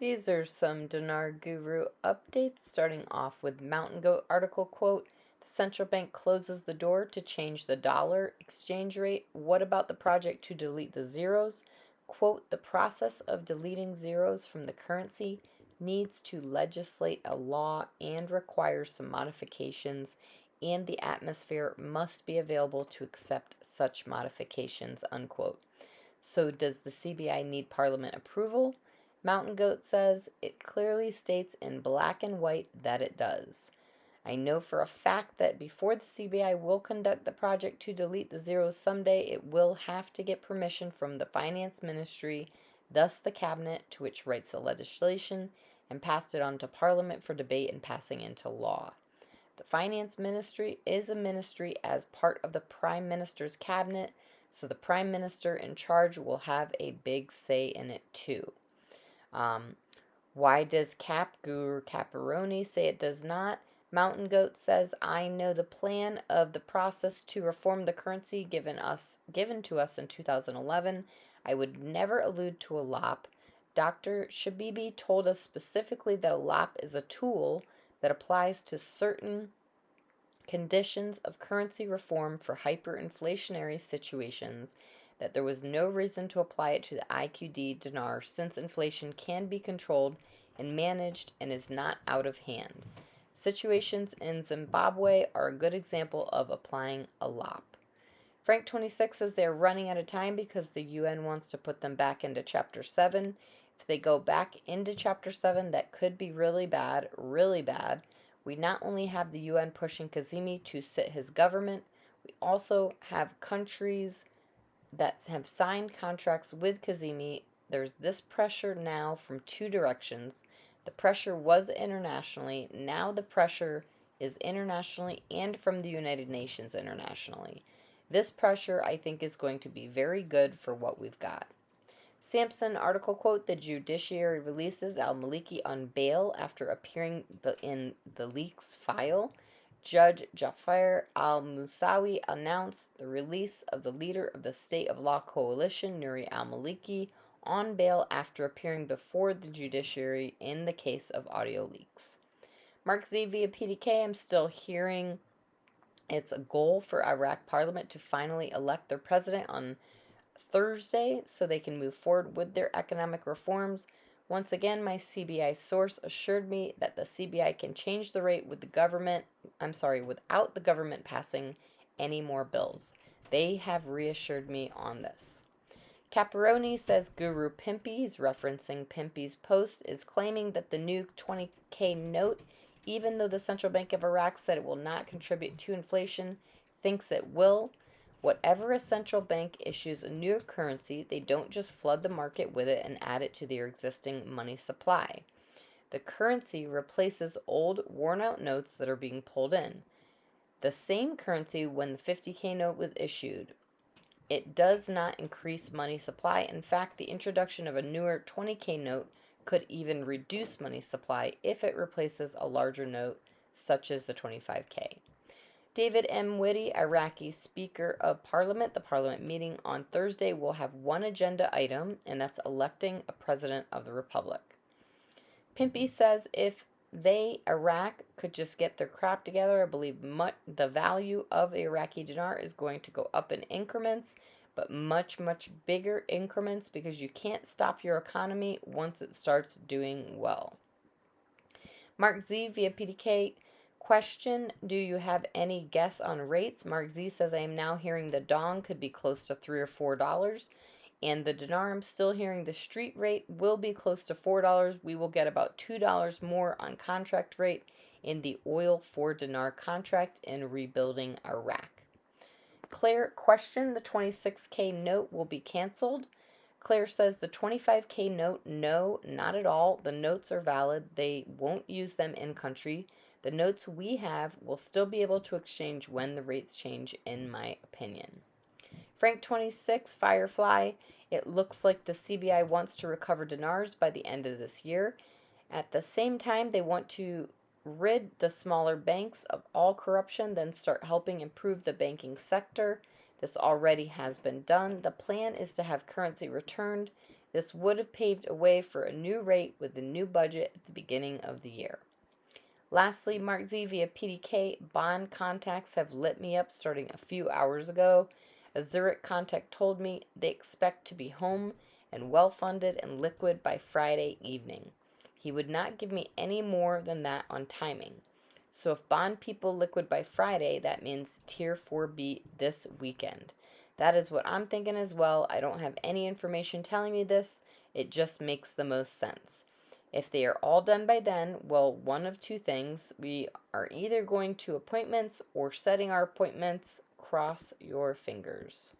These are some Dinar Guru updates, starting off with Mountain Goat article quote, "The central bank closes the door to change the dollar exchange rate. What about the project to delete the zeros? Quote, the process of deleting zeros from the currency needs to legislate a law and requires some modifications, and the atmosphere must be available to accept such modifications," unquote. So does the CBI need Parliament approval? Mountain Goat says it clearly states in black and white that it does. "I know for a fact that before the CBI will conduct the project to delete the zeros someday, it will have to get permission from the Finance Ministry, thus the Cabinet, to which writes the legislation and passed it on to Parliament for debate and passing into law. The Finance Ministry is a ministry as part of the Prime Minister's Cabinet, so the Prime Minister in charge will have a big say in it too." Um, why does Cap Guru Caparoni say it does not? Mountain Goat says, "I know the plan of the process to reform the currency given to us in 2011. I would never allude to a LOP. Dr. Shabibi told us specifically that a LOP is a tool that applies to certain conditions of currency reform for hyperinflationary situations, that there was no reason to apply it to the IQD dinar since inflation can be controlled and managed and is not out of hand. Situations in Zimbabwe are a good example of applying a LOP." Frank 26 says they're running out of time because the UN wants to put them back into Chapter 7. If they go back into Chapter 7, that could be really bad, really bad. We not only have the UN pushing Kazemi to sit his government, we also have countries that have signed contracts with Kazemi. There's this pressure now from two directions. The pressure was internationally, now the pressure is internationally and from the United Nations internationally. This pressure, I think, is going to be very good for what we've got. Sampson article quote, "The judiciary releases Al Maliki on bail after appearing in the leaks file. Judge Jafar al-Musawi announced the release of the leader of the State of Law Coalition, Nuri Al Maliki, on bail after appearing before the judiciary in the case of audio leaks." Mark Z via PDK, "I'm still hearing it's a goal for Iraq Parliament to finally elect their president on Thursday so they can move forward with their economic reforms. Once again, my CBI source assured me that the CBI can change the rate with the government, without the government passing any more bills. They have reassured me on this." Caparoni says Guru Pimpy, he's referencing Pimpy's post, is claiming that the new 20K note, even though the Central Bank of Iraq said it will not contribute to inflation, thinks it will. Whatever a central bank issues a new currency, they don't just flood the market with it and add it to their existing money supply. The currency replaces old, worn-out notes that are being pulled in. The same currency when the 50K note was issued. It does not increase money supply. In fact, the introduction of a newer 20K note could even reduce money supply if it replaces a larger note, such as the 25K. David M. Whitty, Iraqi Speaker of Parliament. The Parliament meeting on Thursday will have one agenda item, and that's electing a President of the Republic. Pimpy says if Iraq could just get their crap together, I believe the value of the Iraqi dinar is going to go up in increments, but much, much bigger increments, because you can't stop your economy once it starts doing well. Mark Z via PDK, question, "Do you have any guess on rates?" Mark Z says, "I am now hearing the dong could be close to $3 or $4. And the dinar, I'm still hearing the street rate will be close to $4. We will get about $2 more on contract rate in the oil for dinar contract in rebuilding Iraq." Claire, question, "The 26K note will be canceled?" Claire says the 25K note, no, not at all. The notes are valid. They won't use them in country. The notes we have will still be able to exchange when the rates change, in my opinion. Frank 26, Firefly, "It looks like the CBI wants to recover dinars by the end of this year. At the same time, they want to rid the smaller banks of all corruption, then start helping improve the banking sector. This already has been done. The plan is to have currency returned, This would have paved a way for a new rate with the new budget at the beginning of the year. Lastly, Mark Z via PDK, bond contacts have lit me up starting a few hours ago. A Zurich contact told me they expect to be home and well funded and liquid by Friday evening. He would not give me any more than that on timing. So if bond people liquid by Friday, that means Tier 4B this weekend. That is what I'm thinking as well. I don't have any information telling me this. It just makes the most sense. If they are all done by then, well, one of two things. We are either going to appointments or setting our appointments. Cross your fingers.